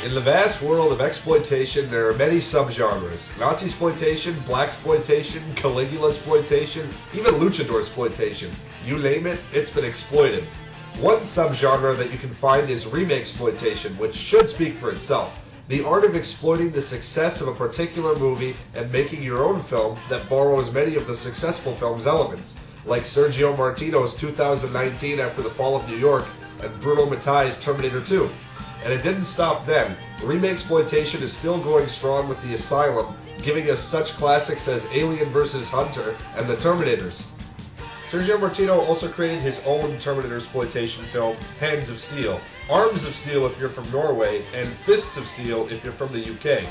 In the vast world of exploitation, there are many subgenres. Nazi-sploitation, blaxploitation, Caligula-sploitation, even luchador-sploitation. You name it, it's been exploited. One subgenre that you can find is remake-sploitation, which should speak for itself. The art of exploiting the success of a particular movie and making your own film that borrows many of the successful film's elements, like Sergio Martino's 2019 After the Fall of New York and Bruno Mattei's Terminator 2. And it didn't stop then. Remake-sploitation is still going strong with The Asylum, giving us such classics as Alien vs. Hunter and The Terminators. Sergio Martino also created his own Terminator-sploitation film, Hands of Steel, Arms of Steel if you're from Norway, and Fists of Steel if you're from the UK.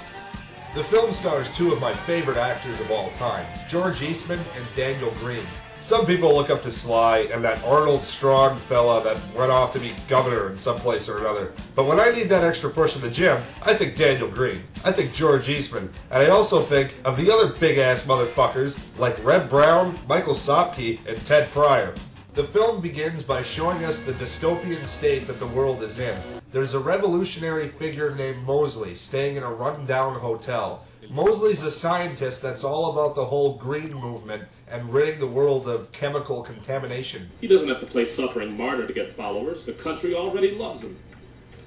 The film stars two of my favorite actors of all time, George Eastman and Daniel Green. Some people look up to Sly and that Arnold Strong fella that went off to be governor in some place or another. But when I need that extra push in the gym, I think Daniel Green. I think George Eastman. And I also think of the other big-ass motherfuckers like Red Brown, Michael Sopke, and Ted Pryor. The film begins by showing us the dystopian state that the world is in. There's a revolutionary figure named Mosley staying in a run-down hotel. Mosley's a scientist that's all about the whole green movement and ridding the world of chemical contamination. He doesn't have to play suffering martyr to get followers. The country already loves him.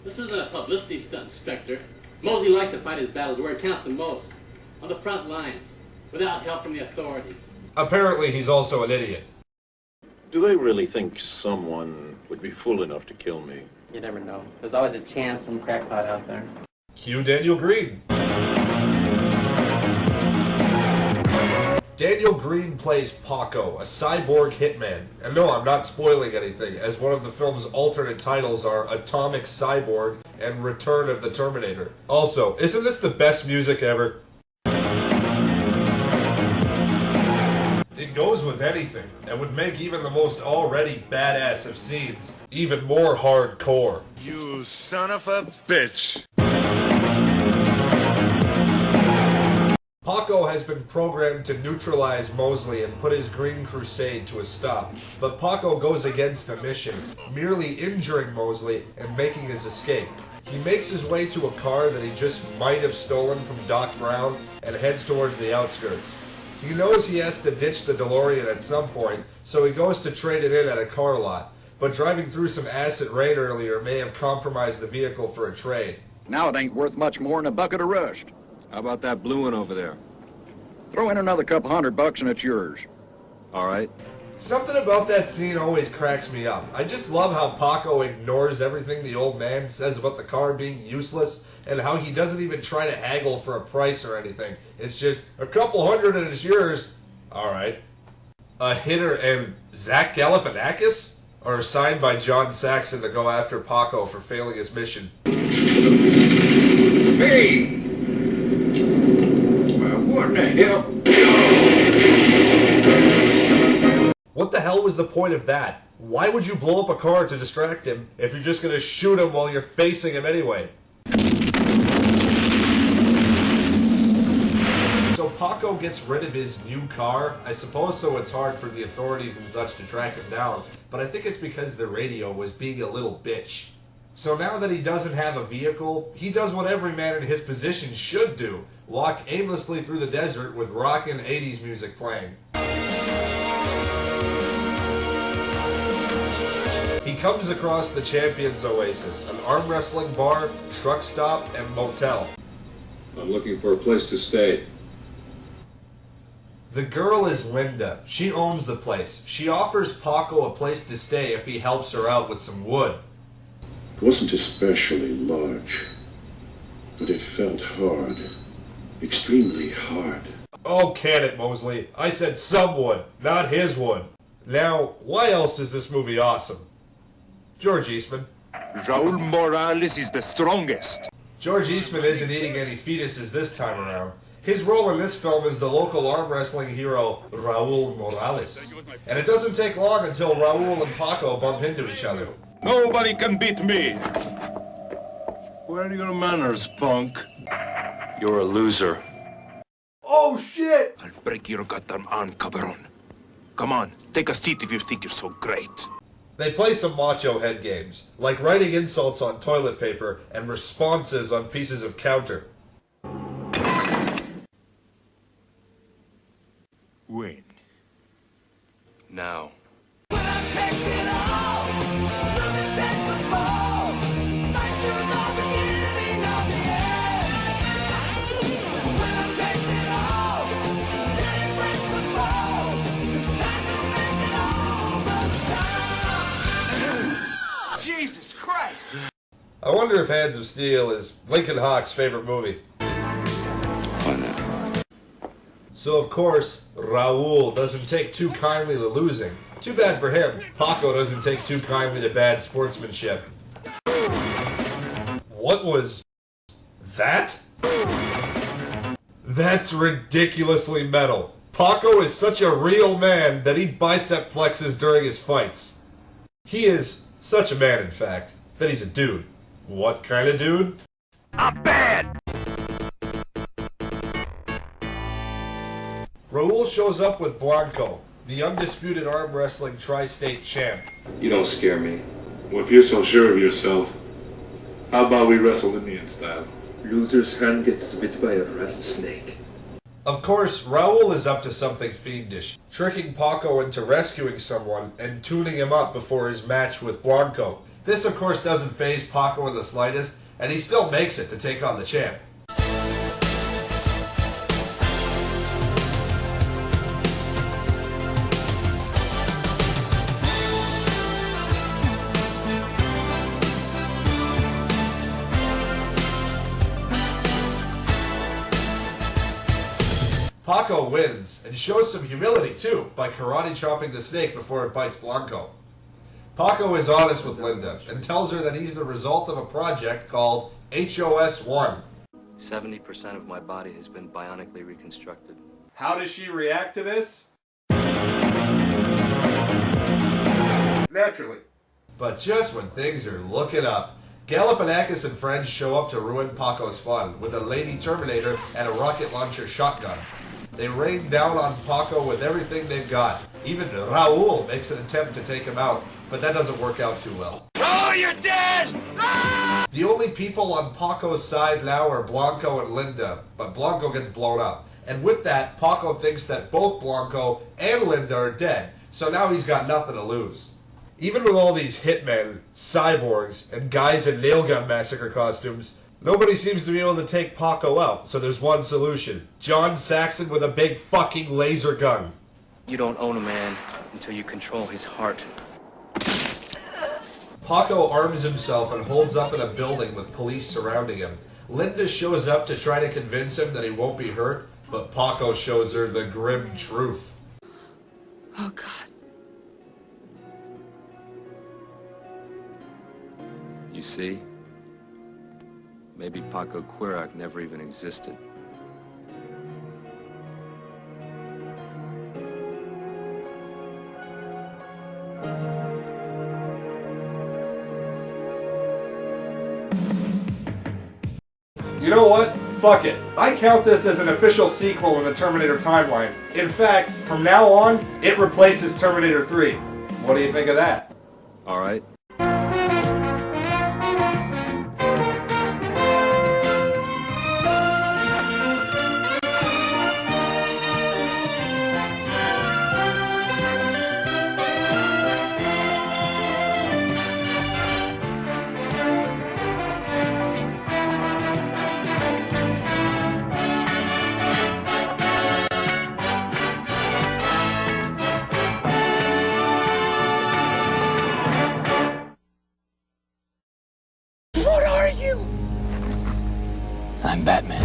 This isn't a publicity stunt, Inspector. Mosley likes to fight his battles where it counts the most. On the front lines, without help from the authorities. Apparently he's also an idiot. Do they really think someone would be fool enough to kill me? You never know. There's always a chance some crackpot out there. Cue Daniel Green. Daniel Green plays Paco, a cyborg hitman. And no, I'm not spoiling anything, as one of the film's alternate titles are Atomic Cyborg and Return of the Terminator. Also, isn't this the best music ever? It goes with anything, and would make even the most already badass of scenes even more hardcore. You son of a bitch! Paco has been programmed to neutralize Mosley and put his Green Crusade to a stop, but Paco goes against the mission, merely injuring Mosley and making his escape. He makes his way to a car that he just might have stolen from Doc Brown and heads towards the outskirts. He knows he has to ditch the DeLorean at some point, so he goes to trade it in at a car lot, but driving through some acid rain earlier may have compromised the vehicle for a trade. Now it ain't worth much more than a bucket of rust. How about that blue one over there? Throw in another couple $100 and it's yours. All right. Something about that scene always cracks me up. I just love how Paco ignores everything the old man says about the car being useless, and how he doesn't even try to haggle for a price or anything. It's just, a couple hundred and it's yours. Alright. A hitter and Zach Galifianakis are assigned by John Saxon to go after Paco for failing his mission. Hey! Well, what in the hell? What the hell was the point of that? Why would you blow up a car to distract him if you're just going to shoot him while you're facing him anyway? So Paco gets rid of his new car, I suppose so it's hard for the authorities and such to track him down, but I think it's because the radio was being a little bitch. So now that he doesn't have a vehicle, he does what every man in his position should do, walk aimlessly through the desert with rockin' 80s music playing. He comes across the Champions Oasis, an arm wrestling bar, truck stop, and motel. I'm looking for a place to stay. The girl is Linda. She owns the place. She offers Paco a place to stay if he helps her out with some wood. It wasn't especially large, but it felt hard. Extremely hard. Oh, can it, Mosley? I said some wood, not his wood. Now, why else is this movie awesome? George Eastman. Raul Morales is the strongest. George Eastman isn't eating any fetuses this time around. His role in this film is the local arm wrestling hero, Raul Morales. And it doesn't take long until Raul and Paco bump into each other. Nobody can beat me. Where are your manners, punk? You're a loser. Oh, shit! I'll break your goddamn arm, cabron. Come on, take a seat if you think you're so great. They play some macho head games, like writing insults on toilet paper and responses on pieces of counter. When? Now. Jesus Christ! I wonder if Hands of Steel is Lincoln Hawk's favorite movie. Why not? So of course, Raul doesn't take too kindly to losing. Too bad for him, Paco doesn't take too kindly to bad sportsmanship. What was that? That's ridiculously metal. Paco is such a real man that he bicep flexes during his fights. He is such a man, in fact, that he's a dude. What kind of dude? I'm bad! Raul shows up with Blanco, the undisputed arm wrestling tri-state champ. You don't scare me. Well, if you're so sure of yourself, how about we wrestle Indian style? Loser's hand gets bit by a rattlesnake. Of course, Raul is up to something fiendish, tricking Paco into rescuing someone and tuning him up before his match with Blanco. This, of course, doesn't faze Paco in the slightest, and he still makes it to take on the champ. Paco wins, and shows some humility too, by karate chopping the snake before it bites Blanco. Paco is honest with Linda, and tells her that he's the result of a project called HOS-1. 70% of my body has been bionically reconstructed. How does she react to this? Naturally. But just when things are looking up, Galifianakis and friends show up to ruin Paco's fun, with a Lady Terminator and a rocket launcher shotgun. They rain down on Paco with everything they've got. Even Raul makes an attempt to take him out, but that doesn't work out too well. Oh, you're dead! Ah! The only people on Paco's side now are Blanco and Linda, but Blanco gets blown up. And with that, Paco thinks that both Blanco and Linda are dead, so now he's got nothing to lose. Even with all these hitmen, cyborgs, and guys in nail gun massacre costumes, nobody seems to be able to take Paco out, so there's one solution. John Saxon with a big fucking laser gun. You don't own a man until you control his heart. Paco arms himself and holds up in a building with police surrounding him. Linda shows up to try to convince him that he won't be hurt, but Paco shows her the grim truth. Oh, God. You see? Maybe Paco Quiroc never even existed. You know what? Fuck it. I count this as an official sequel in the Terminator timeline. In fact, from now on, it replaces Terminator 3. What do you think of that? All right. I'm Batman.